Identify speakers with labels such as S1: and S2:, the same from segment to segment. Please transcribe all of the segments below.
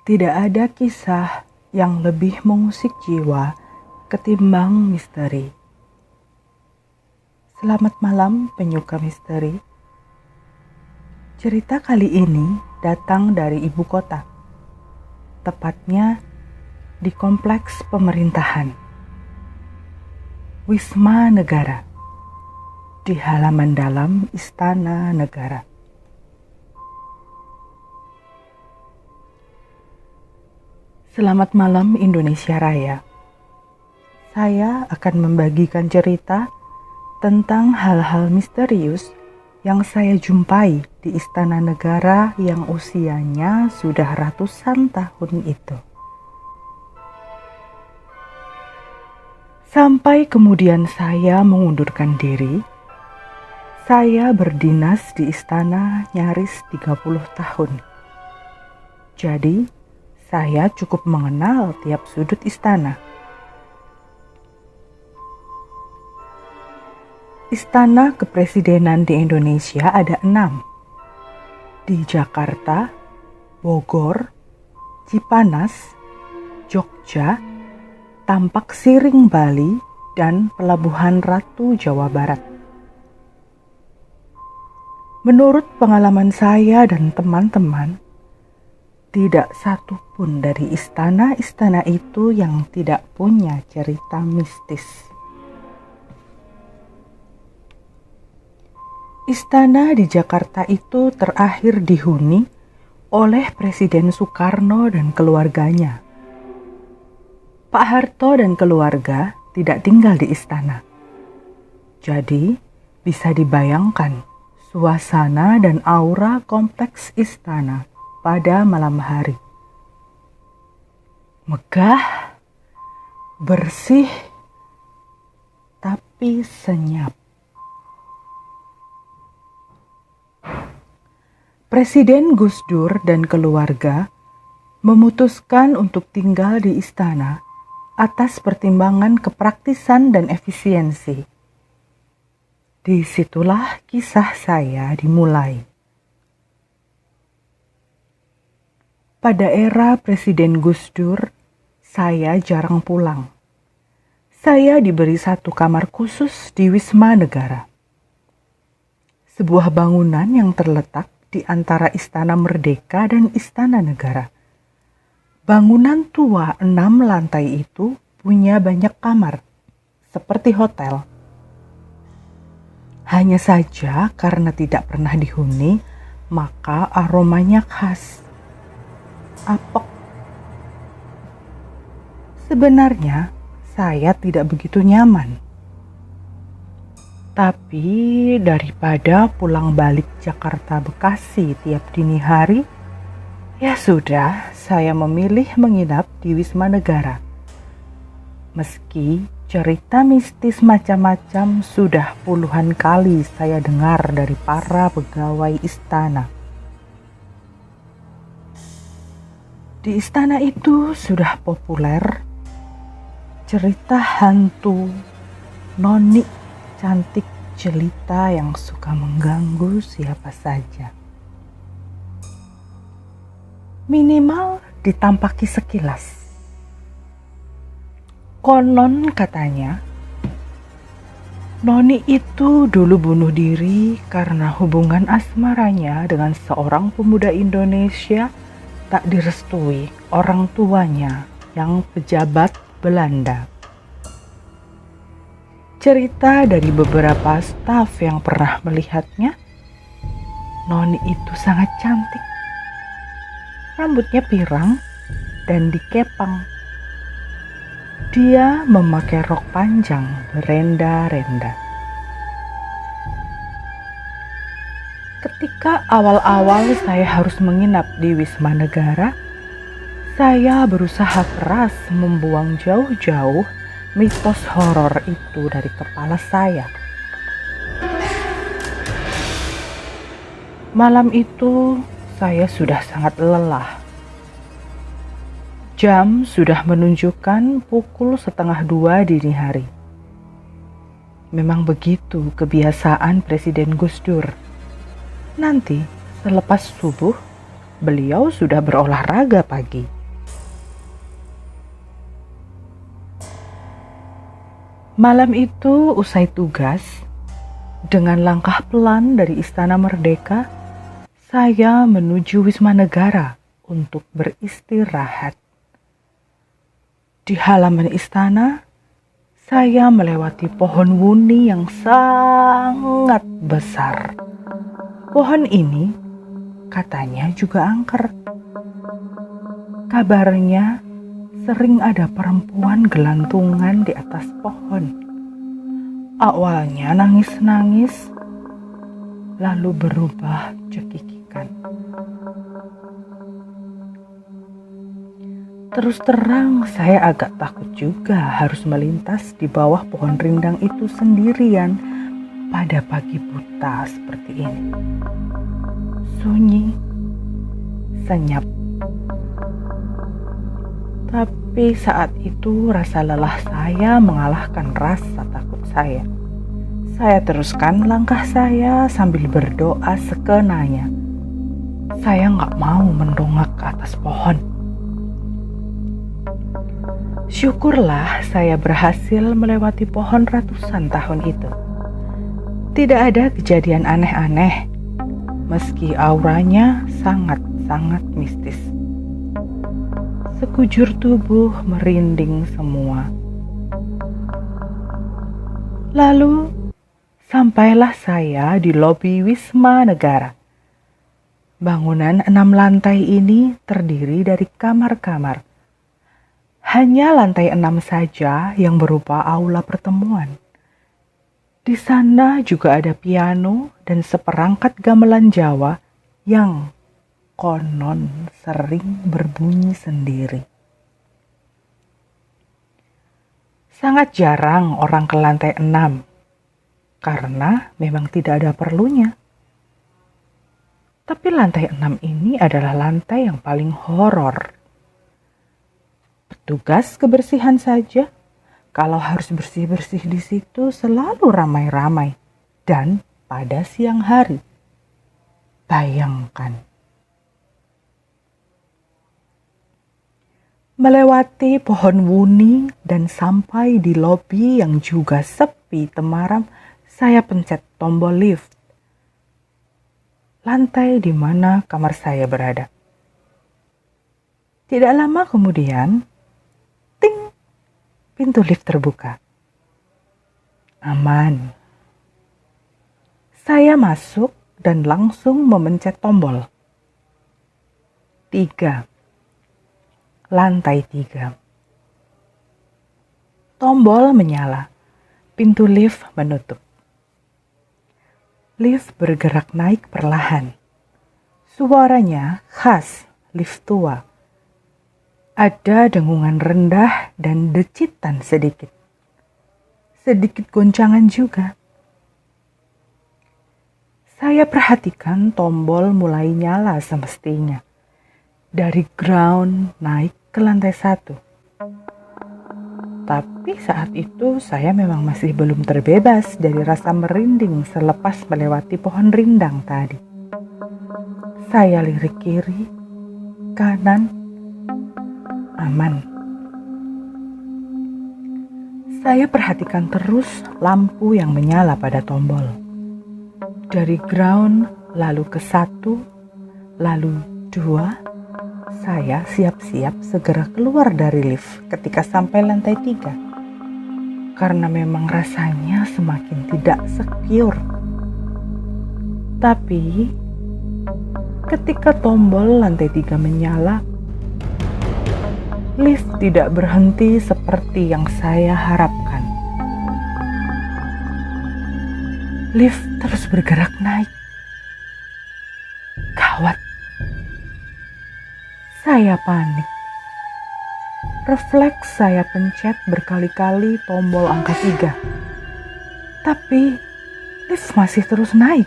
S1: Tidak ada kisah yang lebih mengusik jiwa ketimbang misteri. Selamat malam penyuka misteri. Cerita kali ini datang dari ibu kota, tepatnya di kompleks pemerintahan Wisma Negara, di halaman dalam Istana Negara. Selamat malam Indonesia Raya. Saya akan membagikan cerita tentang hal-hal misterius yang saya jumpai di Istana Negara yang usianya sudah ratusan tahun itu. Sampai kemudian saya mengundurkan diri, saya berdinas di istana nyaris 30 tahun. Jadi, saya cukup mengenal tiap sudut istana. Istana kepresidenan di Indonesia ada 6. Di Jakarta, Bogor, Cipanas, Jogja, Tampak Siring Bali, dan Pelabuhan Ratu Jawa Barat. Menurut pengalaman saya dan teman-teman, tidak satu pun dari istana-istana itu yang tidak punya cerita mistis. Istana di Jakarta itu terakhir dihuni oleh Presiden Soekarno dan keluarganya. Pak Harto dan keluarga tidak tinggal di istana. Jadi, bisa dibayangkan suasana dan aura kompleks istana pada malam hari. Megah, bersih, tapi senyap. Presiden Gus Dur dan keluarga memutuskan untuk tinggal di istana atas pertimbangan kepraktisan dan efisiensi. Disitulah kisah saya dimulai. Pada era Presiden Gus Dur, saya jarang pulang. Saya diberi satu kamar khusus di Wisma Negara. Sebuah bangunan yang terletak di antara Istana Merdeka dan Istana Negara. Bangunan tua 6 lantai itu punya banyak kamar, seperti hotel. Hanya saja karena tidak pernah dihuni, maka aromanya khas. Apek. Sebenarnya saya tidak begitu nyaman. Tapi daripada pulang balik Jakarta Bekasi tiap dini hari, ya sudah, saya memilih menginap di Wisma Negara. Meski cerita mistis macam-macam sudah puluhan kali saya dengar dari para pegawai istana. Di istana itu sudah populer cerita hantu noni cantik jelita yang suka mengganggu siapa saja. Minimal ditampaki sekilas. Konon katanya, noni itu dulu bunuh diri karena hubungan asmaranya dengan seorang pemuda Indonesia tak direstui orang tuanya yang pejabat Belanda. Cerita dari beberapa staf yang pernah melihatnya, noni itu sangat cantik. Rambutnya pirang dan dikepang. Dia memakai rok panjang berenda-renda. Ketika awal-awal saya harus menginap di Wisma Negara, saya berusaha keras membuang jauh-jauh mitos horor itu dari kepala saya. Malam itu saya sudah sangat lelah. Jam sudah menunjukkan pukul 1:30 dini hari. Memang begitu kebiasaan Presiden Gus Dur. Nanti selepas subuh, beliau sudah berolahraga pagi. Malam itu usai tugas, dengan langkah pelan dari Istana Merdeka, saya menuju Wisma Negara untuk beristirahat. Di halaman istana, saya melewati pohon wuni yang sangat besar. Pohon ini katanya juga angker. Kabarnya sering ada perempuan gelantungan di atas pohon. Awalnya nangis-nangis, lalu berubah cekikikan. Terus terang, saya agak takut juga harus melintas di bawah pohon rindang itu sendirian pada pagi buta seperti ini. Sunyi, senyap. Tapi saat itu rasa lelah saya mengalahkan rasa takut saya. Saya teruskan langkah saya sambil berdoa sekenanya. Saya nggak mau mendongak ke atas pohon. Syukurlah saya berhasil melewati pohon ratusan tahun itu. Tidak ada kejadian aneh-aneh, meski auranya sangat-sangat mistis. Sekujur tubuh merinding semua. Lalu, sampailah saya di lobi Wisma Negara. Bangunan 6 lantai ini terdiri dari kamar-kamar. Hanya lantai 6 saja yang berupa aula pertemuan. Di sana juga ada piano dan seperangkat gamelan Jawa yang konon sering berbunyi sendiri. Sangat jarang orang ke lantai 6 karena memang tidak ada perlunya. Tapi lantai 6 ini adalah lantai yang paling horor. Petugas kebersihan saja, kalau harus bersih-bersih di situ selalu ramai-ramai dan pada siang hari. Bayangkan. Melewati pohon wuni dan sampai di lobi yang juga sepi temaram, saya pencet tombol lift. Lantai di mana kamar saya berada. Tidak lama kemudian, ting, pintu lift terbuka. Aman. Saya masuk dan langsung memencet tombol. 3. Lantai 3. Tombol menyala. Pintu lift menutup. Lift bergerak naik perlahan. Suaranya khas lift tua. Ada dengungan rendah dan decitan sedikit. Sedikit goncangan juga. Saya perhatikan tombol mulai nyala semestinya. Dari ground naik ke lantai 1. Tapi saat itu saya memang masih belum terbebas dari rasa merinding selepas melewati pohon rindang tadi. Saya lirik kiri, kanan, aman. Saya perhatikan terus lampu yang menyala pada tombol. Dari ground lalu ke 1, lalu 2. Saya siap-siap segera keluar dari lift ketika sampai lantai 3. Karena memang rasanya semakin tidak secure. Tapi ketika tombol lantai 3 menyala, lift tidak berhenti seperti yang saya harapkan. Lift terus bergerak naik. Gawat. Saya panik. Refleks saya pencet berkali-kali tombol angka 3. Tapi lift masih terus naik.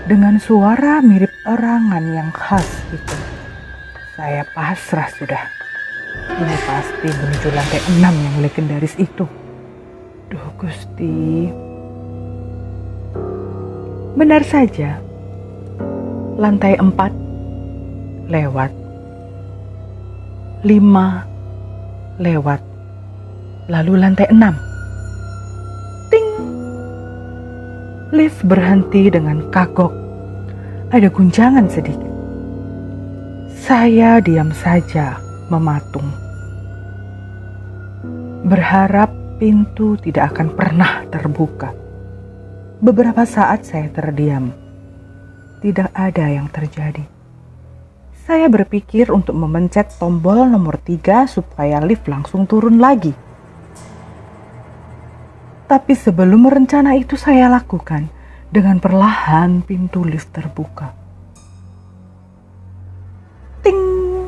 S1: Dengan suara mirip erangan yang khas itu. Saya pasrah sudah. Ini pasti menuju lantai 6 yang legendaris itu. Duh Gusti. Benar saja. Lantai 4. lewat, 5 lewat, lalu lantai 6. Ting! Lift berhenti dengan kagok. Ada guncangan sedikit. Saya diam saja mematung, berharap pintu tidak akan pernah terbuka. Beberapa saat saya terdiam. Tidak ada yang terjadi. Saya berpikir untuk memencet tombol nomor 3 supaya lift langsung turun lagi. Tapi sebelum rencana itu saya lakukan, dengan perlahan pintu lift terbuka. Ting!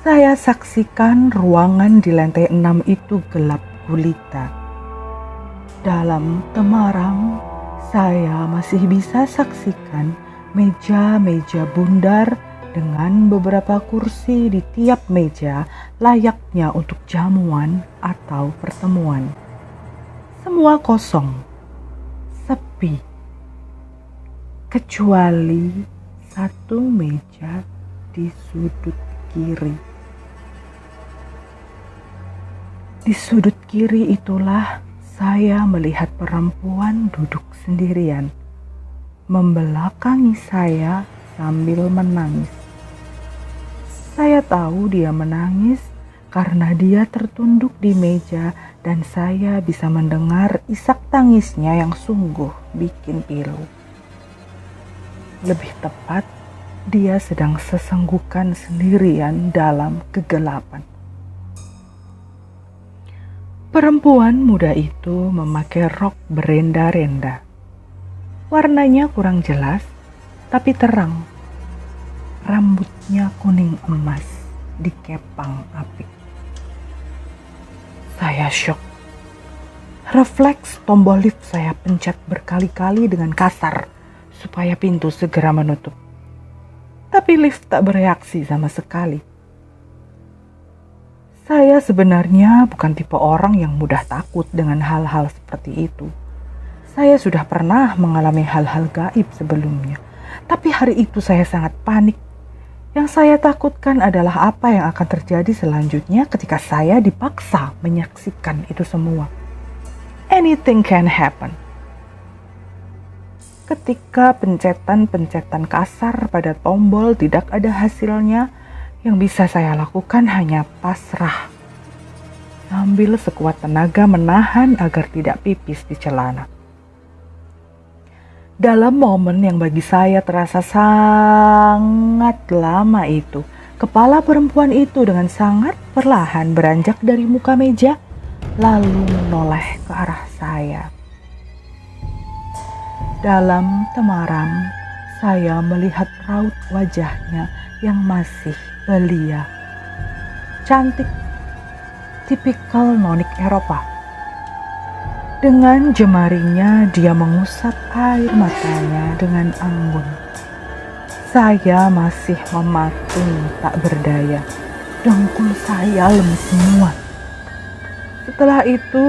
S1: Saya saksikan ruangan di lantai 6 itu gelap gulita. Dalam temaram, saya masih bisa saksikan meja-meja bundar dengan beberapa kursi di tiap meja layaknya untuk jamuan atau pertemuan. Semua kosong, sepi, kecuali satu meja di sudut kiri. Di sudut kiri itulah saya melihat perempuan duduk sendirian, membelakangi saya sambil menangis. Saya tahu dia menangis karena dia tertunduk di meja dan saya bisa mendengar isak tangisnya yang sungguh bikin pilu. Lebih tepat, dia sedang sesenggukan sendirian dalam kegelapan. Perempuan muda itu memakai rok berenda-renda. Warnanya kurang jelas, tapi terang. Rambutnya kuning emas, dikepang apik. Saya syok. Refleks tombol lift saya pencet berkali-kali dengan kasar supaya pintu segera menutup. Tapi lift tak bereaksi sama sekali. Saya sebenarnya bukan tipe orang yang mudah takut dengan hal-hal seperti itu. Saya sudah pernah mengalami hal-hal gaib sebelumnya, tapi hari itu saya sangat panik. Yang saya takutkan adalah apa yang akan terjadi selanjutnya ketika saya dipaksa menyaksikan itu semua. Anything can happen. Ketika pencetan-pencetan kasar pada tombol tidak ada hasilnya, yang bisa saya lakukan hanya pasrah. Sambil sekuat tenaga menahan agar tidak pipis di celana. Dalam momen yang bagi saya terasa sangat lama itu, kepala perempuan itu dengan sangat perlahan beranjak dari muka meja, lalu menoleh ke arah saya. Dalam temaram, saya melihat raut wajahnya yang masih belia. Cantik, tipikal nonik Eropa. Dengan jemarinya dia mengusap air matanya dengan anggun. Saya masih mematung tak berdaya. Dengkul saya lemes semua. Setelah itu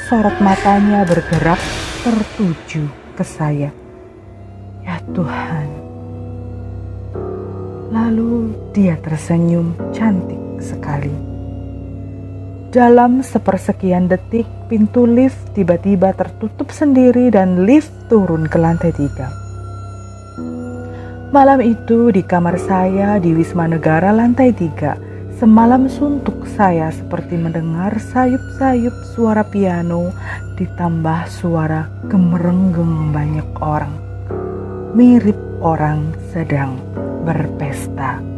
S1: sorot matanya bergerak tertuju ke saya. Ya Tuhan. Lalu dia tersenyum cantik sekali. Dalam sepersekian detik, pintu lift tiba-tiba tertutup sendiri dan lift turun ke lantai 3. Malam itu di kamar saya di Wisma Negara lantai 3, semalam suntuk saya seperti mendengar sayup-sayup suara piano ditambah suara gemerenggeng banyak orang. Mirip orang sedang berpesta.